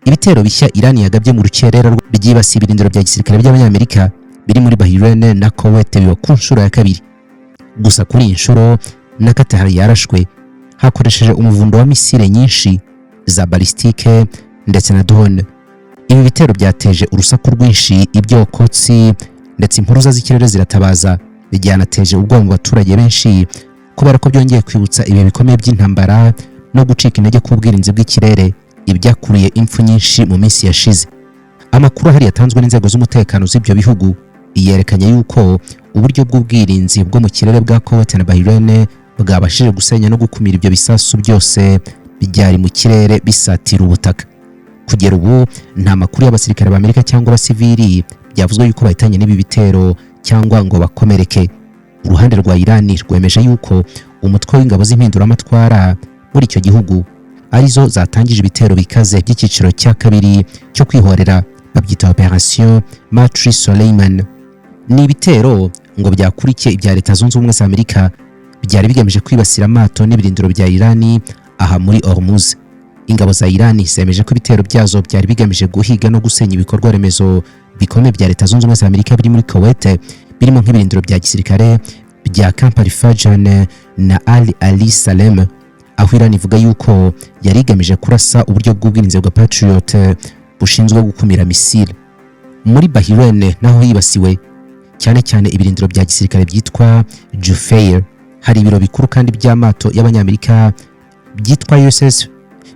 ibitero bishya Iran yagabye mu rukerera byibasiye ibirindiro bya gisirikare by'abanyamerika biri muri Bahrain na Kuwait biba ku nshuro ya kabiri. Gusa kuri iyi nshuro na Qatar yarashwe hakoresheje umuvundo wa misile nyinshi za balistike ndetse na drone. Ibi bitero byateje urusaku rwinshi, ibyokotsi ndetse impuruza z'ikirere ziratabaza, byanateje ubwoba mu baturage benshi kubera ko byongeye kwibutsa ibihe bikomeye by'intambara no gucika intege k'ubwirinzi bw'ikirere ibyakuriye impfu nyinshi mu minsi yashize. Amakuru ahari yatanzwe n'inzego z'umutekano z'ibyo bihugu yerekanye yuko uburyo bw'ubwirinzi bwo mu kirere bwa Kuwait na Bahrain bwabashije gusenya no gukumira ibyo bisasu byose byari mu kirere bisatira ubutaka. Kugera ubu nta makuru y'abasirikare b'Amerika cyangwa abasivili byavuzwe yuko bahitanye n'ibi bitero cyangwa ngo bakomereke. Uruhande rwa Iran rwemeje yuko umutwe w'ingabo z'impinduramatwara muri icyo gihugu arizo zatangije ibitero bikaze by'icyiciro cya kabiri cyo kwihorera, babyita Operation Matri Soleiman. Ni ibitero ngo byakurikiye ibya Leta Zunze Ubumwe za Amerika byari bigamije kwibasira amato n'ibirindiro bya Iran aha muri Hormuz. Ingabo za Iran zemeje ko ibitero byazo byari bigamije guhiga no gusenya ibikorwa remezo bikomeye bya Leta Zunze Ubumwe za Amerika biri muri Kuwait, birimo nk'ibirindiro bya gisirikare bya Camp Al-Fajr na Ali Salem, aho Iran ivuga yuko yari igamije kurasa uburyo bw'ubwirinzi bwa Patriot bushinzwe gukumira misile. Muri Bahrain naho hibasiwe cyane cyane ibirindiro bya gisirikare byitwa Jufair, hari ibiro bikuru kandi by'amato y'abanyamerika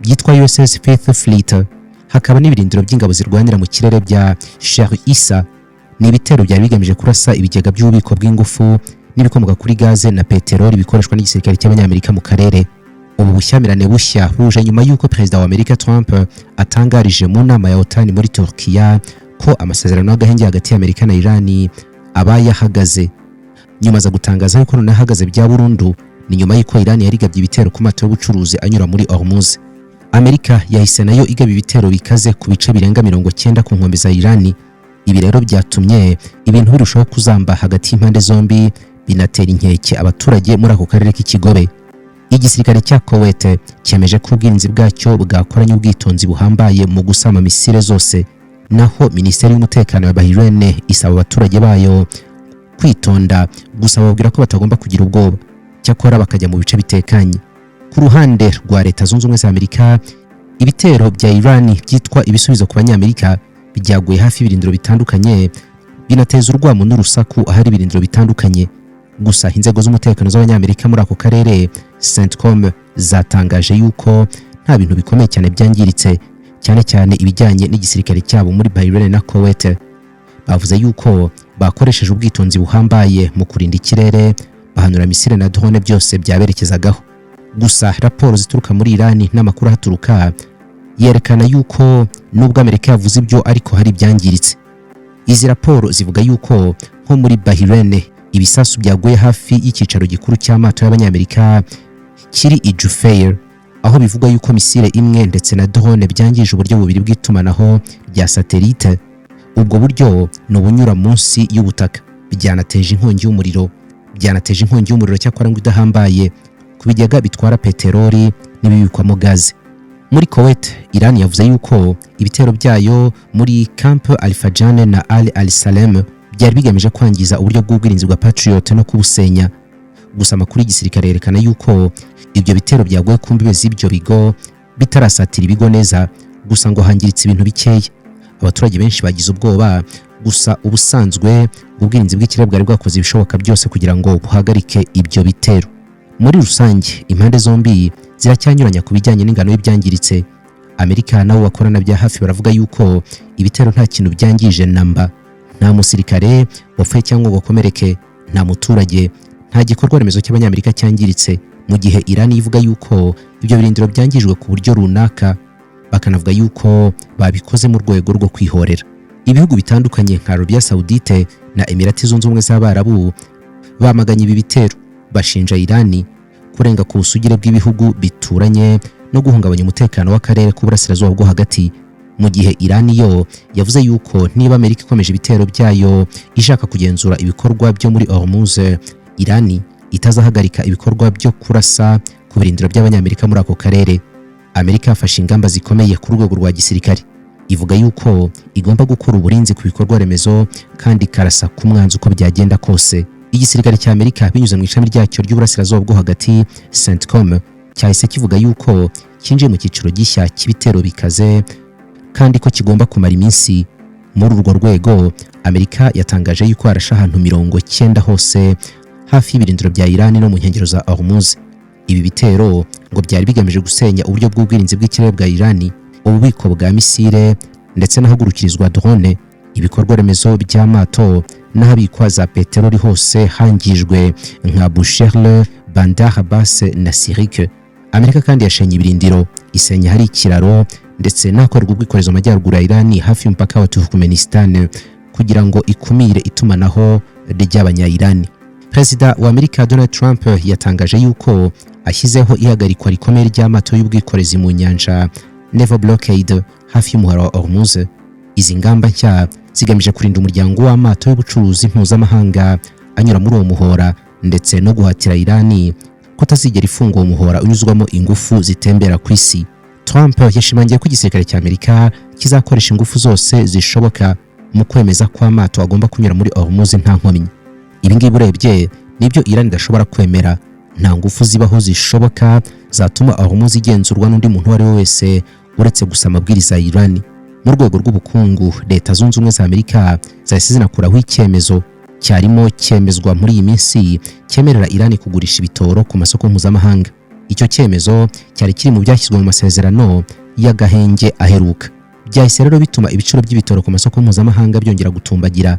byitwa USS Faith Fleet, hakaba n'ibirindiro by'ingabo zirwanira mu kirere bya Sheikh Issa. Ni ibitero byari bigamije kurasa ibigega by'ububiko bw'ingufu n'ibikomoka kuri gaze na peteroli bikoreshwa n'igisirikare cy'abanyamerika mu karere. Ubu bushyamirane bushya buje nyuma y'uko Perezida wa Amerika Trump atangarije mu nama ya OTAN muri Turkiya ko amasezerano y'agahenge hagati y'Amerika na Iran abaye ahagaze. Nyuma za gutangaza yuko none ahagaze bya burundu, ni nyuma y'uko Iran yarigabye ibitero ku mato y'ubucuruzi anyura muri Hormuz. Amerika yahise nayo igaba ibitero bikaze ku bice birenga 90 ku nkombe za Iran. Ibi rero byatumye ibintu birushaho kuzamba hagati y'impande zombi, binatera inkeke abaturage muri ako karere k'ikigobe. Igisirikare cya Kuwait cyemeje ko ubwirinzi bwacyo bwakoranye ubwitonzi buhambaye mu gusama misile zose, naho Minisiteri y'Umutekano ya Bahrain isaba abaturage bayo kwitonda, gusa babwira ko batagomba kugira ubwoba, cyakora bakajya mu bice bitekanye. Ku ruhande rwa Leta Zunze Ubumwe za Amerika, ibitero bya Iran byitwa ibisubizo ku banyamerika byaguye hafi ibirindiro bitandukanye, binateza urwamo n'urusaku ahari ibirindiro bitandukanye. Gusa inzego z'umutekano z'abanyamerika muri ako karere CENTCOM zatangaje yuko nta bintu bikomeye cyane byangiritse, cyane cyane ibijyanye n'igisirikare cyabo muri Bahrain na Kuwait. Bavuze yuko bakoresheje ubwitonzi buhambaye mu kurinda ikirere, bahanura misile na drone byose byaberekezagaho. Gusa raporo zituruka muri Iran n'amakuru haturuka yerekana yuko nubwo Amerika yavuze ibyo ariko hari byangiritse. Izi raporo zivuga yuko nko muri Bahrain ibisasu byaguye hafi y'icyicaro gikuru cy'amato y'abanyamerika kiri i Jufair, aho bivugwa yuko misile imwe ndetse na drone byangije uburyo bubiri bw'itumanaho bya satellite. Ubwo buryo no bunyura munsi y'ubutaka, byanateje inkongi y'umuriro cyakora ngo idahambaye ku bigega bitwara peteroli n'ibibikwamo gaze. Muri Kuwait, Iran yavuze yuko ibitero byayo muri Camp Al-Fajr na Ali Salem byari bigamije kwangiza uburyo bw'ubwirinzi bwa Patriot no kubusenya. Gusa amakuru y'igisirikare yerekana yuko ibyo bitero byaguye ku mbibe z'ibyo bigo bitarasatira ibigo neza, gusa ngo hangiritse ibintu bikeya. Abaturage benshi bagize ubwoba, gusa ubusanzwe ubwirinzi bw'ikirere bwari bwakoze ibishoboka byose kugira ngo buhagarike ibyo bitero. Muri rusange impande zombi ziracyanyuranya ku bijyanye n'ingano y'ibyangiritse. Amerika nabo bakorana bya hafi baravuga yuko ibitero nta kintu byangije namba, nta musirikare wapfuye cyangwa ngo akomereke, nta muturage, nta gikorwa remezo cy'abanyamerika cyangiritse, mu gihe Iran ivuga yuko ibyo birindiro byangijwe ku buryo runaka, bakanavuga yuko babikoze mu rwego rwo kwihorera. Ibihugu bitandukanye nka Arabia Saudite na Emirati Zunze Ubumwe z'Abarabu bamaganye ibi bitero, bashinja Iran kurenga ku busugire bw'ibihugu bituranye no guhungabanya umutekano w'akarere k'uburasirazuba bwo hagati, mu gihe Iran yo yavuze yuko niba Amerika ikomeje ibitero byayo ishaka kugenzura ibikorwa byo muri Hormuz, Iran itazahagarika ibikorwa byo kurasa ku birindiro by'abanyamerika muri ako karere. Amerika yafashe ingamba zikomeye ku rwego rwa gisirikare, ivuga yuko igomba gukora uburinzi ku bikorwa remezo kandi karasa ku mwanzi uko byagenda kose. Igisirikare cya Amerika binyuze mu ishami ryacyo ry'uburasirazuba bwo hagati CENTCOM cyahise kivuga yuko kinjiye mu cyiciro gishya cy'ibitero bikaze kandi ko kigomba kumara iminsi. Muri urwo rwego Amerika yatangaje yuko arasha ahantu 90 hose hafi y'ibirindiro bya Iran no mu nkengero za Hormuz. Ibi bitero ngo byari bigamije gusenya uburyo bw'ubwirinzi bw'ikirere bwa Iran, ububiko bwa misile ndetse n'ahagurukirizwa drone, ibikorwa remezo by'amato n'ahabikwa za peteroli hose hangijwe nka Bushehr, Bandar Abbas na Sirik. Amerika kandi yashenye ibirindiro, isenya hari ikiraro ndetse n'akorerwa ubwikorezi mu majyaruguru ya Iran hafi y'umupaka wa Turkmenistan kugira ngo ikumire itumanaho ry'abanya-Iran. Perezida wa Amerika Donald Trump yatangaje yuko ashyizeho ihagarikwa rikomeye ry'amato y'ubwikorezi mu nyanja Naval Blockade hafi y'umuhora wa Hormuz. Izi ngamba nshya zigamije kurinda umuryango w'amato y'ubucuruzi mpuzamahanga anyura muri uwo muhora ndetse no guhatira Iran kutazigera ifunga uwo muhora unyuzwamo ingufu zitembera ku isi. Trump yashimangiye ko igisirikare cya Amerika kizakoresha ingufu zose zishoboka mu kwemeza ko amato agomba kunyura muri Hormuz nta nkomyi. Ibi ngibi urebye nibyo Iran idashobora kwemera. Nta ngufu zibaho zishoboka zatuma Hormuz igenzurwa n'undi muntu wari wese uretse gusa amabwiriza ya Iran. Mu rwego rw'ubukungu, Leta Zunze Ubumwe za Amerika zahise zinakuraho icyemezo cyarimo cyemezwa muri iyi minsi cyemerera Iran kugurisha ibitoro ku masoko mpuzamahanga. Icyo cyemezo cyari kiri mu byashyizwe mu masezerano y'agahenge aheruka. Byahise rero bituma ibiciro by'ibitoro ku masoko mpuzamahanga byongera gutumbagira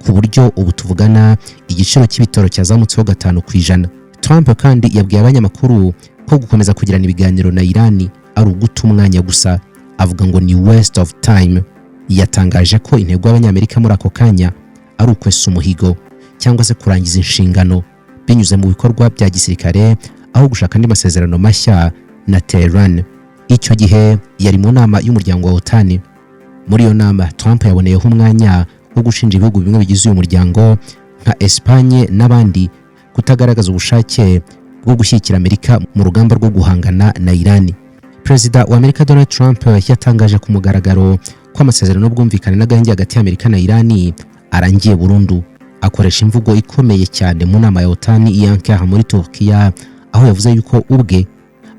ku buryo ubu tuvugana igiciro cy'ibitoro cyazamutseho 5%. Trump kandi yabwiye abanyamakuru ko gukomeza kugirana ibiganiro na Iran ari uguta umwanya gusa, avuga ngo ni waste of time. Yatangaje ko intego y'Abanyamerika muri ako kanya ari ukwesa umuhigo cyangwa se kurangiza inshingano binyuze mu bikorwa bya gisirikare aho gushaka andi masezerano mashya na Tehran. Icyo gihe yari mu nama y'umuryango wa OTAN. Muri iyo nama Trump yaboneyeho umwanya wo gushinja ibihugu bimwe bigize uyu muryango nka Espagne n'abandi kutagaragaza ubushake bwo gushyigikira Amerika mu rugamba rwo guhangana na Iran. Perezida wa Amerika Donald Trump yatangaje ku mugaragaro ko amasezerano y'ubwumvikane n'agahenge hagati ya Amerika na Iran arangiye burundu. Akoresha imvugo ikomeye cyane mu nama ya OTAN i Ankara muri Turkiya, aho yavuze yuko ubwe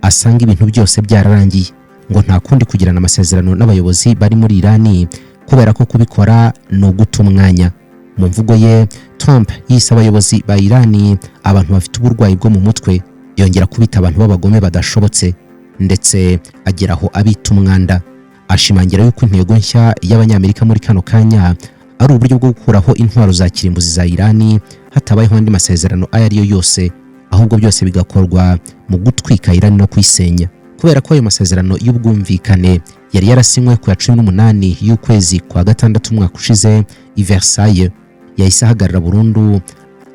asanga ibintu byose byararangiye, ngo nta kundi kugirana amasezerano n'abayobozi bari muri Iran kubera ko kubikora no guta umwanya. Mu mvugo ye, Trump yise abayobozi ba Iran abantu bafite uburwayi bwo mu mutwe, yongera kubita abantu b'abagome badashobotse ndetse ageraho abita umwanda. Ashimangira yuko intego nshya y'Abanyamerika muri kano kanya ari uburyo bwo gukuraho intwaro za kirimbuzi za Iran hatabayeho andi masezerano ayo ariyo yose, ahubwo byose bigakorwa mu gutwika Iran no kuyisenya. Kubera ko ayo masezerano y'ubwumvikane yari yarasinywe ku ya 18 y'ukwezi kwa gatandatu umwaka ushize i Versailles, yahise ahagarara burundu.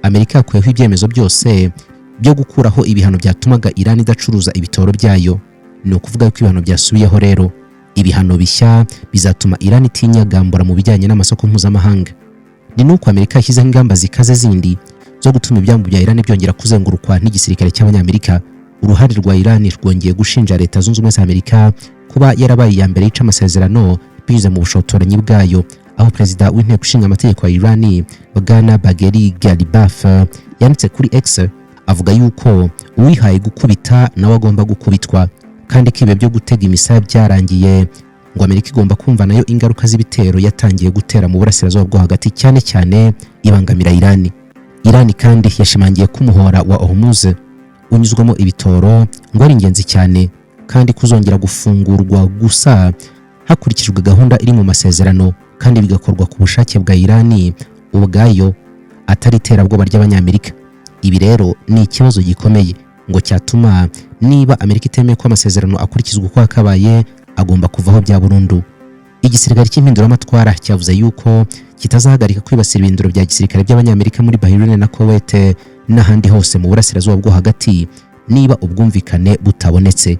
Amerika yakuyeho ibyemezo byose byo gukuraho ibihano byatumaga Iran idacuruza ibitoro byayo. Ni ukuvuga ko ibihano byasubiyeho rero. Ibihano bishya bizatuma Iran itinyagambura mu bijyanye n'amasoko mpuzamahanga. Ni nuko Amerika yashyizeho ingamba zikaze zindi zo gutuma ibyambu bya Iran byongera kuzengurukwa n'igisirikare cy'Abanyamerika. Uruhare rwa Iran rwongeye gushinja Leta Zunze Ubumwe za Amerika kuba yarabaye iya mbere yica amasezerano binyuze mu bushotoranyi bwayo, aho Perezida w'Inteko Ishinga Amategeko ya Iran Bwana Bagheri Ghalibaf yanditse kuri X avuga yuko uwihaye gukubita nawe agomba gukubitwa, kandi ko ibe byo gutega imisaya byarangiye, ngo Amerika igomba kumva nayo ingaruka z'ibitero yatangiye gutera mu burasirazuba bwo hagati cyane cyane ibangamira Iran. Iran kandi yashimangiye ko umuhora wa Hormuz unyuzwamo ibitoro ngo ari ingenzi cyane kandi kuzongera gufungurwa gusa hakurikijwe gahunda iri mu masezerano kandi bigakorwa ku bushake bwa Iran ubwayo atari iterabwoba ry'Abanyamerika. Ibi rero ni ikibazo gikomeye ngo cyatuma niba Amerika itemeye ko amasezerano akurikizwa uko akabaye agomba kuvaho bya burundu. Igisirikare cy'impinduramatwara cyavuze yuko kitazahagarika kwibasira ibindiro bya gisirikare by'Abanyamerika muri Bahrain na Kuwait n'ahandi hose mu burasirazuba bwo hagati niba ubwumvikane butabonetse.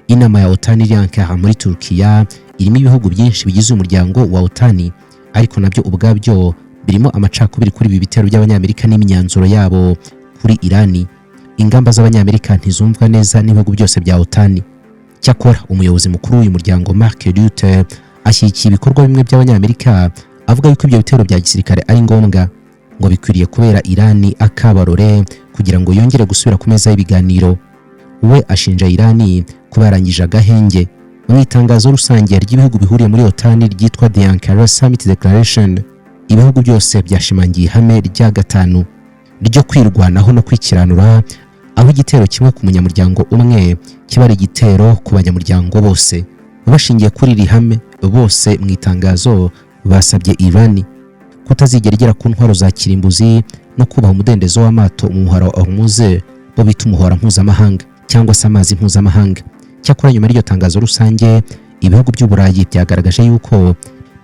Inama ya OTAN iri Ankara muri Turkiya irimo ibihugu byinshi bigize umuryango wa OTAN, ariko nabyo ubwabyo birimo amacakubiri kuri ibi bitero by'Abanyamerika n'imyanzuro yabo kuri Iran. Ingamba z'Abanyamerika ntizumvwa neza n'ibihugu byose bya OTAN. Cyakora umuyobozi mukuru w'uyu muryango Mark Rutte ashyigikiye ibikorwa bimwe by'abanyamerika avuga yuko ibyo bitero bya gisirikare ari ngombwa ngo bikwiriye kubera Irani akabarore kugira ngo yongere gusubira ku meza y'ibiganiro. We ashinja Irani kuba yarangije agahenge. Mu itangazo rusange ry'ibihugu bihuriye muri OTAN ryitwa The Ankara Summit Declaration, ibihugu byose byashimangiye ihame rya gatanu ryo kwirwanaho no kwikiranura, aho igitero kimwe ku munyamuryango umwe kiba ari igitero ku banyamuryango bose. Bashingiye kuri iri hame, bose mu itangazo basabye Irani kutazigera igera ku ntwaro za kirimbuzi no kubaha umudendezo w'amato mu muhora wa Hormuz, bo bita umuhora mpuzamahanga cyangwa se amazi mpuzamahanga. Cyakora nyuma y'iryo tangazo rusange, ibihugu by'Uburayi byagaragaje yuko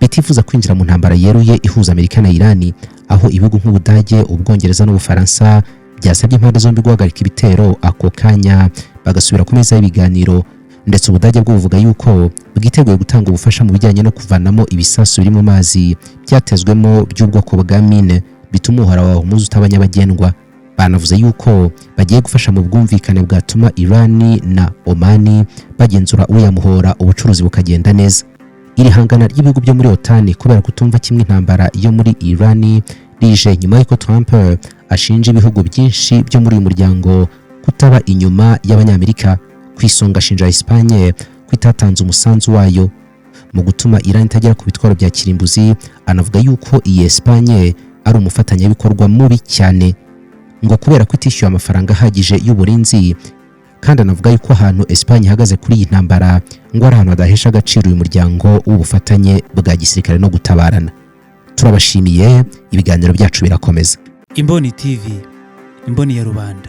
bitifuza kwinjira mu ntambara yeruye ihuza Amerika na Irani, aho ibihugu nk'Ubudage, Ubwongereza n'Ubufaransa byasabye impande zombi guhagarika ibitero ako kanya bagasubira ku meza y'ibiganiro, ndetse Ubudage bwo buvuga yuko bwiteguye gutanga ubufasha mu bijyanye no kuvanamo ibisasu biri mu mazi byatezwemo by'ubwoko bwa mine bituma umuhora wa Hormuz utaba nyabagendwa. Banavuze yuko bagiye gufasha mu bwumvikane bwatuma Irani na Omani bagenzura uriya muhora, ubucuruzi bukagenda neza. Iri hangana ry'ibihugu byo muri OTAN kubera kutumva kimwe intambara yo muri Irani rije nyuma y'uko Trump ashinja ibihugu byinshi byo muri uyu muryango kutaba inyuma y'Abanyamerika. Ku isonga ashinja Espagne kwitatanze umusanzu wayo mu gutuma Irani itagera ku bitwaro bya kirimbuzi. Anavuga yuko iyi Espagne ari umufatanyabikorwa mubi cyane ngo kubera ko itishyuye amafaranga ahagije y'uburinzi, kandi anavuga yuko ahantu Espagne ihagaze kuri iyi ntambara ngo ari ahantu hadahesha agaciro uyu muryango w'ubufatanye bwa gisirikare no gutabarana. Turabashimiye, ibiganiro byacu birakomeza. Imboni TV, imboni ya rubanda.